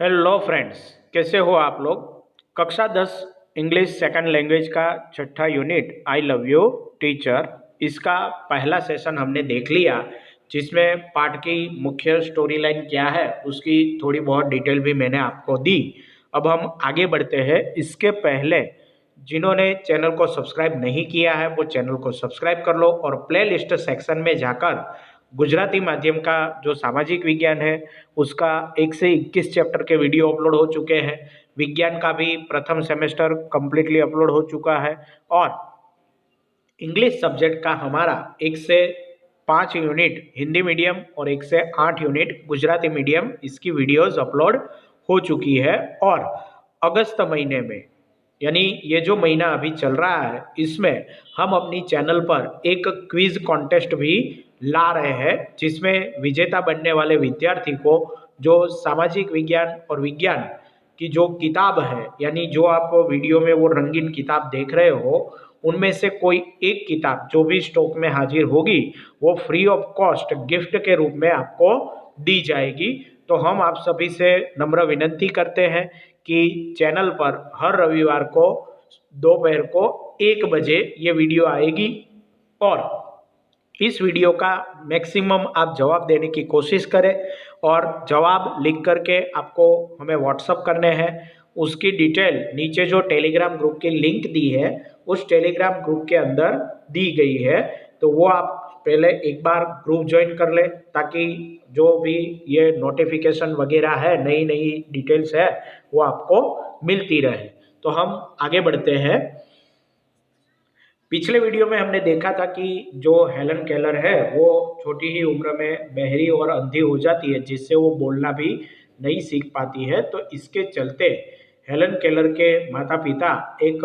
Hello friends, कैसे हो आप लोग। कक्षा 10 इंग्लिश सेकंड लैंग्वेज का छठा unit I love you teacher, इसका पहला सेशन हमने देख लिया, जिसमें पाठ की मुख्य स्टोरी लाइन क्या है उसकी थोड़ी बहुत डिटेल भी मैंने आपको दी। अब हम आगे बढ़ते हैं। इसके पहले जिन्होंने चैनल को सब्सक्राइब नहीं किया है वो चैनल को सब्सक्राइब कर लो और प्ले लिस्ट सेक्शन में जाकर गुजराती माध्यम का जो सामाजिक विज्ञान है उसका 1 से 21 चैप्टर के वीडियो अपलोड हो चुके हैं। विज्ञान का भी प्रथम सेमेस्टर कंप्लीटली अपलोड हो चुका है और इंग्लिश सब्जेक्ट का हमारा 1 से 5 यूनिट हिंदी मीडियम और 1 से 8 यूनिट गुजराती मीडियम इसकी वीडियोस अपलोड हो चुकी है। और अगस्त महीने में, यानी ये जो महीना अभी चल रहा है, इसमें हम अपनी चैनल पर एक क्विज कॉन्टेस्ट भी ला रहे हैं, जिसमें विजेता बनने वाले विद्यार्थी को जो सामाजिक विज्ञान और विज्ञान की जो किताब है, यानी जो आप वीडियो में वो रंगीन किताब देख रहे हो, उनमें से कोई एक किताब जो भी स्टॉक में हाजिर होगी वो फ्री ऑफ कॉस्ट गिफ्ट के रूप में आपको दी जाएगी। तो हम आप सभी से नम्र विनती करते हैं कि चैनल पर हर रविवार को दोपहर को 1 बजे ये वीडियो आएगी और इस वीडियो का मैक्सिमम आप जवाब देने की कोशिश करें और जवाब लिख करके आपको हमें व्हाट्सअप करने हैं। उसकी डिटेल नीचे जो टेलीग्राम ग्रुप की लिंक दी है उस टेलीग्राम ग्रुप के अंदर दी गई है, तो वो आप पहले एक बार ग्रुप ज्वाइन कर लें ताकि जो भी ये नोटिफिकेशन वगैरह है, नई नई डिटेल्स है, वो आपको मिलती रहे। तो हम आगे बढ़ते हैं। पिछले वीडियो में हमने देखा था कि जो हेलन केलर है वो छोटी ही उम्र में बहरी और अंधी हो जाती है, जिससे वो बोलना भी नहीं सीख पाती है। तो इसके चलते हेलन केलर के माता पिता एक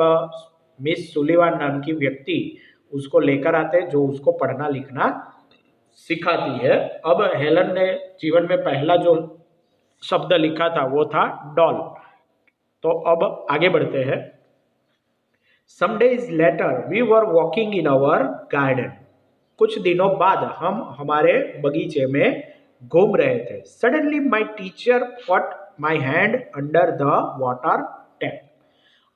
मिस सुलिवान नाम की व्यक्ति उसको लेकर आते, जो उसको पढ़ना लिखना सिखाती है। अब हेलन ने जीवन में पहला जो शब्द लिखा था वो था डॉल। तो अब आगे बढ़ते हैं। Some days later, we were walking in our garden. कुछ दिनों बाद हम हमारे बगीचे में घूम रहे थे। Suddenly, my teacher put my hand under the water tap.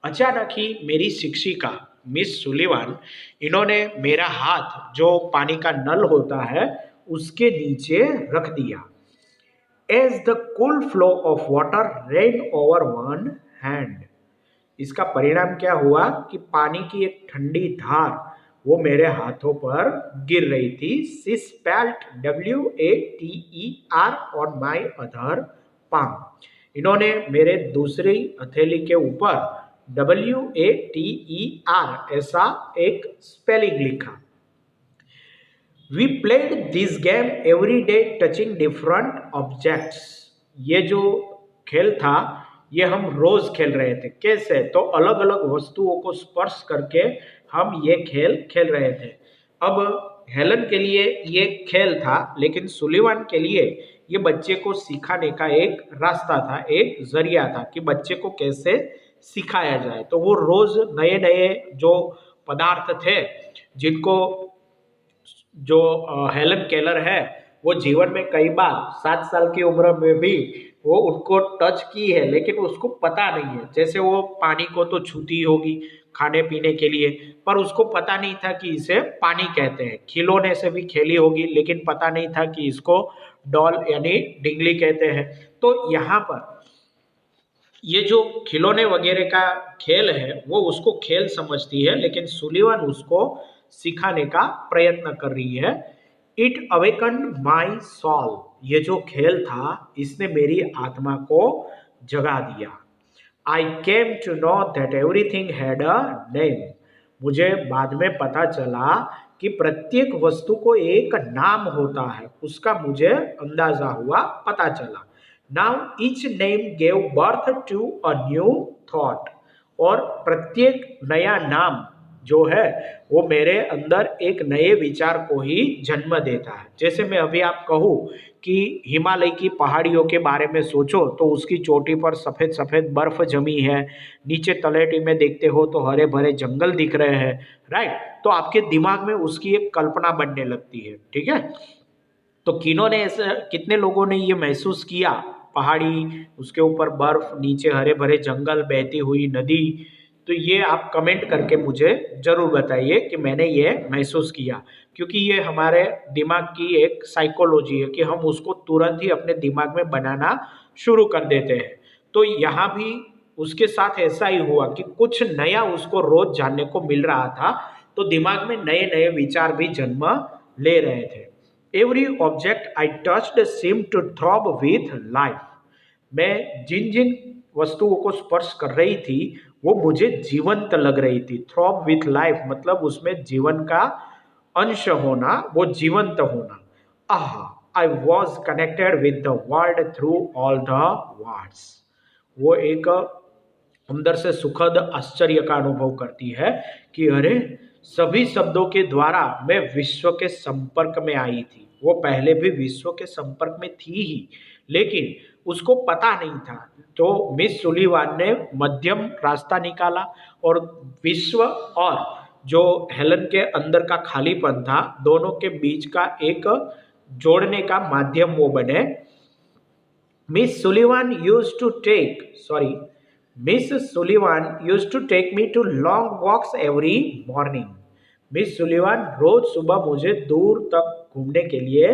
अचानक ही मेरी शिक्षिका मिस सुलिवान, इन्होंने मेरा हाथ जो पानी का नल होता है उसके नीचे रख दिया। As the cool flow of water ran over one hand. इसका परिणाम क्या हुआ कि पानी की एक ठंडी धार वो मेरे हाथों पर गिर रही थी। She spelled WATER on my other palm. इन्होंने मेरे दूसरी हथेली के ऊपर WATER ऐसा एक स्पेलिंग लिखा। We played this game every day touching different objects. ये जो खेल था ये हम रोज खेल रहे थे। कैसे? तो अलग अलग वस्तुओं को स्पर्श करके हम ये खेल खेल रहे थे। अब हेलन के लिए ये खेल था, लेकिन सुलिवान के लिए ये बच्चे को सिखाने का एक रास्ता था, एक जरिया था कि बच्चे को कैसे सिखाया जाए। तो वो रोज नए नए जो पदार्थ थे जिनको जो हेलन केलर है वो जीवन में कई बार 7 साल की उम्र में भी वो उनको टच की है, लेकिन उसको पता नहीं है। जैसे वो पानी को तो छूती होगी खाने पीने के लिए, पर उसको पता नहीं था कि इसे पानी कहते हैं। खिलौने से भी खेली होगी, लेकिन पता नहीं था कि इसको डॉल यानी डिंगली कहते हैं। तो यहाँ पर ये जो खिलौने वगैरह का खेल है वो उसको खेल समझती है, लेकिन सुलिवान उसको सिखाने का प्रयत्न कर रही है। It awakened my soul. ये जो खेल था इसने मेरी आत्मा को जगा दिया। I came to know that everything had a name. मुझे बाद में पता चला कि प्रत्येक वस्तु को एक नाम होता है, उसका मुझे अंदाजा हुआ, पता चला। Now each name gave birth to a new thought. और प्रत्येक नया नाम जो है वो मेरे अंदर एक नए विचार को ही जन्म देता है। जैसे मैं अभी आप कहूँ कि हिमालय की पहाड़ियों के बारे में सोचो तो उसकी चोटी पर सफ़ेद सफ़ेद बर्फ जमी है, नीचे तलहटी में देखते हो तो हरे भरे जंगल दिख रहे हैं, राइट। तो आपके दिमाग में उसकी एक कल्पना बनने लगती है, ठीक है। तो किन्होंने ऐसा, कितने लोगों ने ये महसूस किया पहाड़ी, उसके ऊपर बर्फ, नीचे हरे भरे जंगल, बहती हुई नदी। तो ये आप कमेंट करके मुझे ज़रूर बताइए कि मैंने ये महसूस किया, क्योंकि ये हमारे दिमाग की एक साइकोलॉजी है कि हम उसको तुरंत ही अपने दिमाग में बनाना शुरू कर देते हैं। तो यहाँ भी उसके साथ ऐसा ही हुआ कि कुछ नया उसको रोज जानने को मिल रहा था, तो दिमाग में नए नए विचार भी जन्म ले रहे थे। Every object I touched seemed to throb with life. मैं जिन जिन वस्तुओं को स्पर्श कर रही थी वो मुझे जीवंत लग रही थी। थ्रॉब विथ लाइफ मतलब उसमें जीवन का अंश होना, वो जीवंत होना। आहा, I was connected with the world through all the words. वो एक अंदर से सुखद आश्चर्य का अनुभव करती है कि अरे, सभी शब्दों के द्वारा मैं विश्व के संपर्क में आई थी। वो पहले भी विश्व के संपर्क में थी ही, लेकिन उसको पता नहीं था। तो मिस सुलीवान ने मध्यम रास्ता निकाला और विश्व और जो हेलन के अंदर का खालीपन था, दोनों के बीच का एक जोड़ने का माध्यम वो बने। Miss Sullivan used to take, sorry, Miss Sullivan used to take me to long walks every morning. Miss Sullivan रोज सुबह मुझे दूर तक घूमने के लिए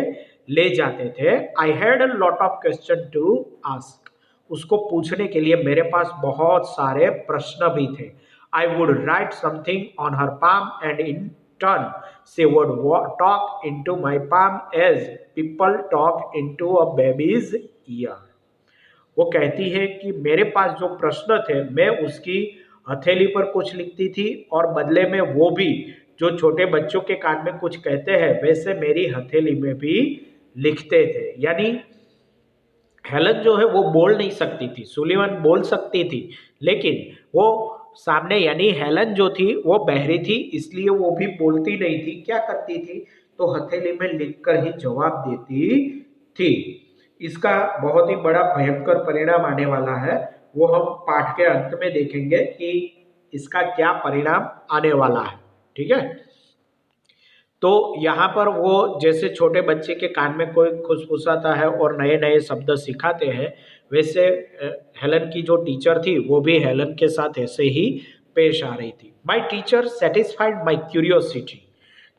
ले जाते थे। I had a lot of question to ask. उसको पूछने के लिए मेरे पास बहुत सारे प्रश्न भी थे। I would write something on her palm and in turn she would talk into my palm as people talk into a baby's ear. वो कहती है कि मेरे पास जो प्रश्न थे मैं उसकी हथेली पर कुछ लिखती थी और बदले में वो भी जो छोटे बच्चों के कान में कुछ कहते हैं वैसे मेरी हथेली में भी लिखते थे। यानी हेलन जो है वो बोल नहीं सकती थी, सुलिवान बोल सकती थी, लेकिन वो सामने यानी हेलन जो थी वो बहरी थी, इसलिए वो भी बोलती नहीं थी। क्या करती थी, तो हथेली में लिखकर ही जवाब देती थी। इसका बहुत ही बड़ा भयंकर परिणाम आने वाला है, वो हम पाठ के अंत में देखेंगे कि इसका क्या परिणाम आने वाला है। ठीक है, तो यहाँ पर वो जैसे छोटे बच्चे के कान में कोई खुसफुसाता है और नए नए शब्द सिखाते हैं, वैसे हेलन की जो टीचर थी वो भी हेलन के साथ ऐसे ही पेश आ रही थी। My teacher satisfied my curiosity.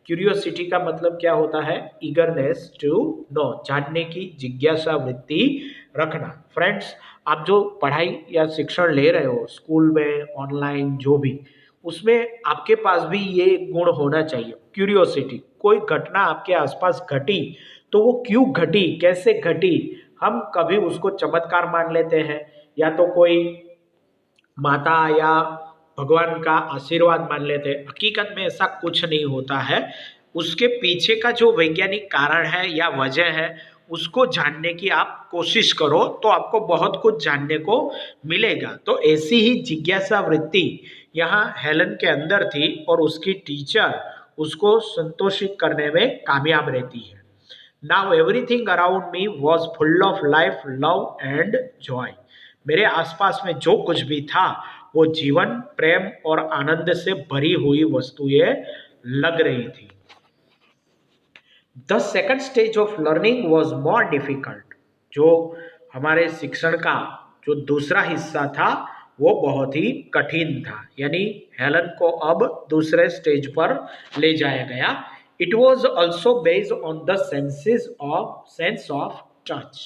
Curiosity का मतलब क्या होता है, ईगरनेस टू नो, जानने की जिज्ञासा वृत्ति रखना। फ्रेंड्स, आप जो पढ़ाई या शिक्षण ले रहे हो स्कूल में, ऑनलाइन, जो भी, उसमें आपके पास भी ये गुण होना चाहिए, क्यूरियोसिटी। कोई घटना आपके आसपास घटी तो वो क्यों घटी, कैसे घटी, हम कभी उसको चमत्कार मान लेते हैं या तो कोई माता या भगवान का आशीर्वाद मान लेते हैं। हकीकत में ऐसा कुछ नहीं होता है। उसके पीछे का जो वैज्ञानिक कारण है या वजह है उसको जानने की आप कोशिश करो तो आपको बहुत कुछ जानने को मिलेगा। तो ऐसी ही जिज्ञासा वृत्ति यहाँ हेलन के अंदर थी और उसकी टीचर उसको संतोषित करने में कामयाब रहती है। Now everything around me was full of life, love and Joy. मेरे आसपास में जो कुछ भी था वो जीवन, प्रेम और आनंद से भरी हुई वस्तुएं लग रही थी। The second stage of learning was more difficult. जो हमारे शिक्षण का जो दूसरा हिस्सा था वो बहुत ही कठिन था, यानी हेलन को अब दूसरे स्टेज पर ले जाया गया। It was also based on the sense of touch.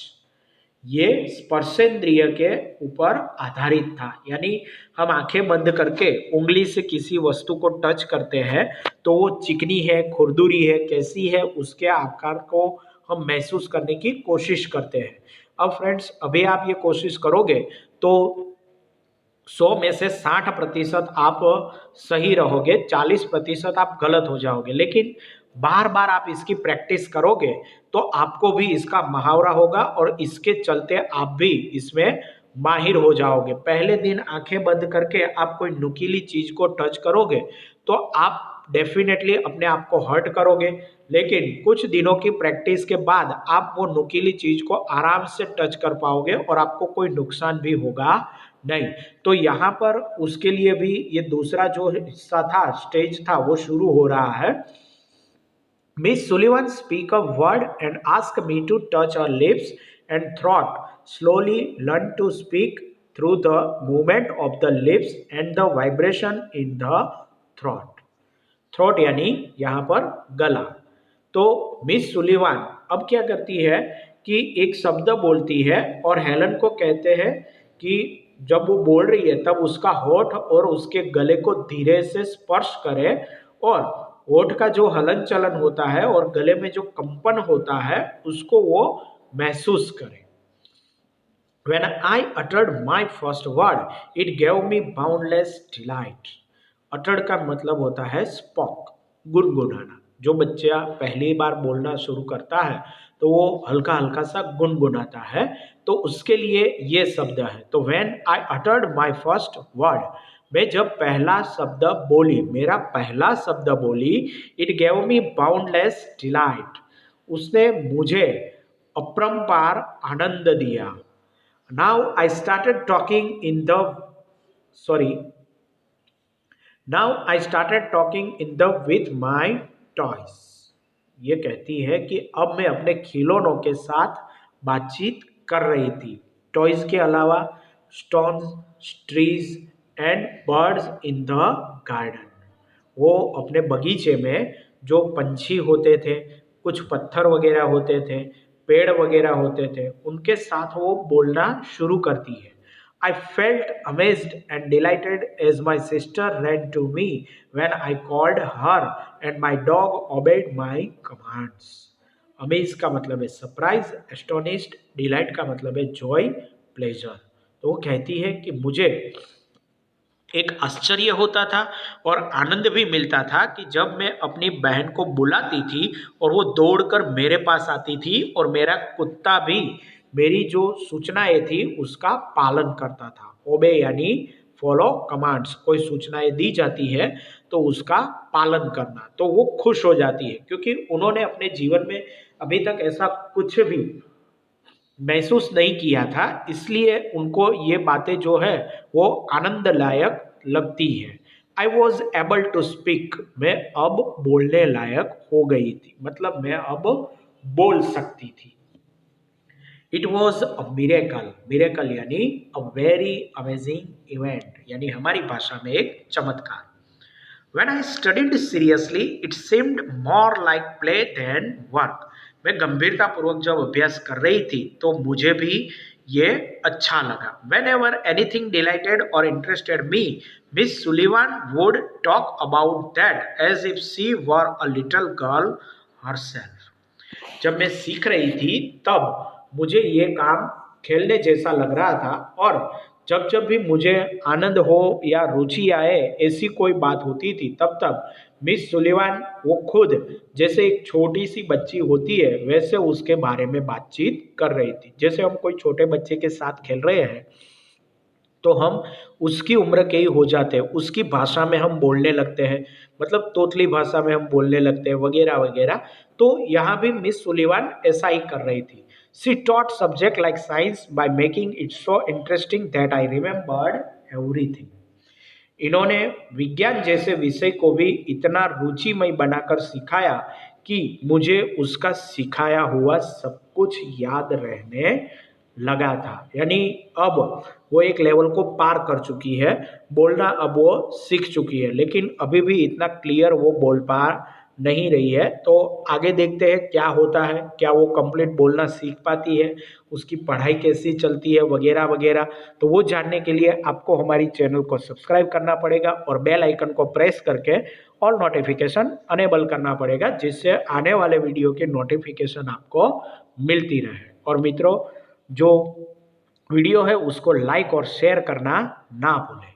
ये स्पर्शेंद्रिय के ऊपर आधारित था, यानी हम आंखें बंद करके उंगली से किसी वस्तु को टच करते हैं तो वो चिकनी है, खुरदुरी है, कैसी है, उसके आकार को हम महसूस करने की कोशिश करते हैं। अब फ्रेंड्स, अभी आप ये कोशिश करोगे तो 100 में से 60% आप सही रहोगे, 40% आप गलत हो जाओगे। लेकिन बार बार आप इसकी प्रैक्टिस करोगे तो आपको भी इसका मुहावरा होगा और इसके चलते आप भी इसमें माहिर हो जाओगे। पहले दिन आंखें बंद करके आप कोई नुकीली चीज को टच करोगे तो आप डेफिनेटली अपने आप को हर्ट करोगे, लेकिन कुछ दिनों की प्रैक्टिस के बाद आप वो नुकीली चीज को आराम से टच कर पाओगे और आपको कोई नुकसान भी होगा नहीं। तो यहाँ पर उसके लिए भी ये दूसरा जो हिस्सा था, स्टेज था, वो शुरू हो रहा है। Miss Sullivan speak a word and ask me to touch her lips and throat. slowly learn to speak through the movement of the lips and the vibration in the throat. Throat यानी यहाँ पर गला। तो miss Sullivan अब क्या करती है कि एक शब्द बोलती है और हेलन को कहते हैं कि जब वो बोल रही है तब उसका होठ और उसके गले को धीरे से स्पर्श करे और होठ का जो हलन चलन होता है और गले में जो कंपन होता है उसको वो महसूस करे। When I uttered my first word, it gave me boundless delight. Uttered का मतलब होता है spoke, गुनगुनाना। जो बच्चा पहली बार बोलना शुरू करता है तो वो हल्का हल्का सा गुनगुनाता है, तो उसके लिए ये शब्द है। तो when I uttered my first word, मैं जब पहला शब्द बोली, मेरा पहला शब्द बोली, it gave me boundless delight. उसने मुझे अपरंपार आनंद दिया। Now I started talking in the with my toys. ये कहती है कि अब मैं अपने खिलौनों के साथ बातचीत कर रही थी। टॉयज के अलावा stones, trees and birds in the garden. वो अपने बगीचे में जो पंछी होते थे, कुछ पत्थर वगैरह होते थे, पेड़ वगैरह होते थे, उनके साथ वो बोलना शुरू करती है। I felt amazed and delighted as my sister ran to me when I called her and my dog obeyed my commands. Amaze का मतलब है सरप्राइज, एस्टोनिश्ड, डिलाइट का मतलब है जॉय, प्लेजर। तो वो कहती है कि मुझे एक आश्चर्य होता था और आनंद भी मिलता था कि जब मैं अपनी बहन को बुलाती थी और वो दौड़कर मेरे पास आती थी और मेरा कुत्ता भी मेरी जो सूचनाएं थी उसका पालन करता था। ओबे यानी फॉलो कमांड्स, कोई सूचनाएं दी जाती है तो उसका पालन करना, तो वो खुश हो जाती है क्योंकि उन्होंने अपने जीवन में अभी तक ऐसा कुछ भी महसूस नहीं किया था, इसलिए उनको ये बातें जो है वो आनंददायक लगती है। I was able to speak, मैं अब बोलने लायक हो गई थी, मतलब मैं अब बोल सकती थी। It was a miracle, miracle यानी अ वेरी अमेजिंग इवेंट, यानी हमारी भाषा में एक चमत्कार। When I studied seriously, it seemed more like play than work. मैं गंभीरतापूर्वक जब अभ्यास कर रही थी तो मुझे भी ये अच्छा लगा। Whenever anything delighted or interested me, Miss Sullivan would talk about that as if she were a little girl herself. जब मैं सीख रही थी तब मुझे ये काम खेलने जैसा लग रहा था और जब जब भी मुझे आनंद हो या रुचि आए ऐसी कोई बात होती थी तब मिस सुलिवान वो खुद जैसे एक छोटी सी बच्ची होती है वैसे उसके बारे में बातचीत कर रही थी। जैसे हम कोई छोटे बच्चे के साथ खेल रहे हैं तो हम उसकी उम्र के ही हो जाते हैं, उसकी भाषा में हम बोलने लगते हैं, मतलब तोतली भाषा में हम बोलने लगते हैं वगैरह वगैरह। तो यहाँ भी मिस सुलिवान ऐसा ही कर रही थी। She taught subject like science by making it so interesting that I remembered everything. इन्होंने विज्ञान जैसे विषय को भी इतना रुचिमय बनाकर सिखाया कि मुझे उसका सिखाया हुआ सब कुछ याद रहने लगा था। यानी अब वो एक लेवल को पार कर चुकी है, बोलना अब वो सीख चुकी है, लेकिन अभी भी इतना क्लियर वो बोल पा नहीं रही है। तो आगे देखते हैं क्या होता है, क्या वो कंप्लीट बोलना सीख पाती है, उसकी पढ़ाई कैसी चलती है वगैरह वगैरह। तो वो जानने के लिए आपको हमारी चैनल को सब्सक्राइब करना पड़ेगा और बेल आइकन को प्रेस करके ऑल नोटिफिकेशन अनेबल करना पड़ेगा, जिससे आने वाले वीडियो के नोटिफिकेशन आपको मिलती रहे। और मित्रों, जो वीडियो है उसको लाइक और शेयर करना ना भूलें।